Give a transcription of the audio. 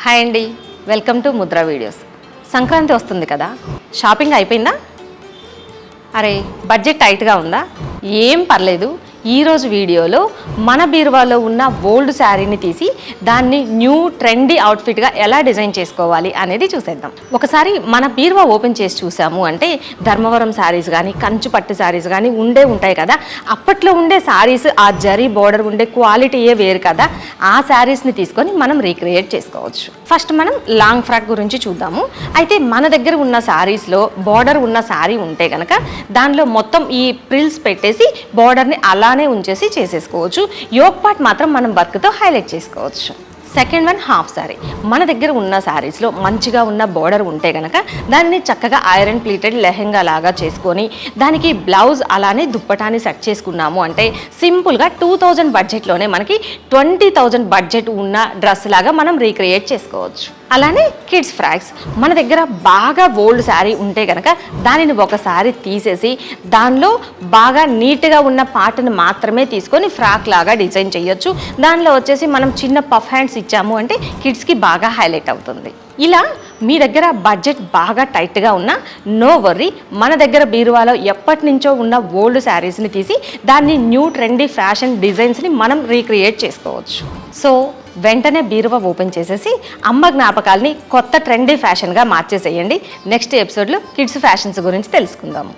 Hi అండి, welcome to Mudra videos. Sankranti వస్తుంది కదా, షాపింగ్ అయిపోయిందా? అరే బడ్జెట్ టైట్గా ఉందా? ఏం పర్లేదు, ఈరోజు వీడియోలో మన బీరువాలో ఉన్న ఓల్డ్ శారీని తీసి దాన్ని న్యూ ట్రెండీ అవుట్ఫిట్గా ఎలా డిజైన్ చేసుకోవాలి అనేది చూసేద్దాం. ఒకసారి మన బీరువా ఓపెన్ చేసి చూసాము అంటే ధర్మవరం శారీస్ కానీ కంచు పట్టు శారీస్ కానీ ఉంటాయి కదా. అప్పట్లో ఉండే శారీస్ ఆ జరీ బోర్డర్ ఉండే క్వాలిటీయే వేరు కదా. ఆ శారీస్ని తీసుకొని మనం రీక్రియేట్ చేసుకోవచ్చు. ఫస్ట్ మనం లాంగ్ ఫ్రాక్ గురించి చూద్దాము. అయితే మన దగ్గర ఉన్న శారీస్లో బార్డర్ ఉన్న శారీ ఉంటే కనుక దానిలో మొత్తం ఈ ప్రిల్స్ పెట్టేసి బార్డర్ని అలానే ఉంచేసి చేసేసుకోవచ్చు. యోక్ పార్ట్ మాత్రం మనం వర్క్తో హైలైట్ చేసుకోవచ్చు. Second one half sari. మన దగ్గర ఉన్న శారీస్లో మంచిగా ఉన్న బార్డర్ ఉంటే కనుక దాన్ని చక్కగా ఐరన్ ప్లీటెడ్ లెహెంగా లాగా చేసుకొని దానికి బ్లౌజ్ అలానే దుప్పటాన్ని సెట్ చేసుకున్నాము అంటే సింపుల్గా 2000 బడ్జెట్లోనే మనకి 20,000 బడ్జెట్ ఉన్న డ్రెస్ లాగా మనం రీక్రియేట్ చేసుకోవచ్చు. అలానే కిడ్స్ ఫ్రాక్స్. మన దగ్గర బాగా ఓల్డ్ శారీ ఉంటే కనుక దానిని ఒకసారి తీసేసి దానిలో బాగా నీట్గా ఉన్న పార్ట్ని మాత్రమే తీసుకొని ఫ్రాక్ లాగా డిజైన్ చేయొచ్చు. దానిలో వచ్చేసి మనం చిన్న పఫ్ హ్యాండ్స్ ఇచ్చాము అంటే కిడ్స్కి బాగా హైలైట్ అవుతుంది. ఇలా మీ దగ్గర బడ్జెట్ బాగా టైట్గా ఉన్నా నో వర్రీ, మన దగ్గర బీరువాలో ఎప్పటి నుంచో ఉన్న ఓల్డ్ శారీస్ని తీసి దాన్ని న్యూ ట్రెండీ ఫ్యాషన్ డిజైన్స్ని మనం రీక్రియేట్ చేసుకోవచ్చు. సో వెంటనే బీరువా ఓపెన్ చేసేసి అమ్మ జ్ఞాపకాలని కొత్త ట్రెండీ ఫ్యాషన్గా మార్చేసేయండి. నెక్స్ట్ ఎపిసోడ్లో కిడ్స్ ఫ్యాషన్స్ గురించి తెలుసుకుందాము.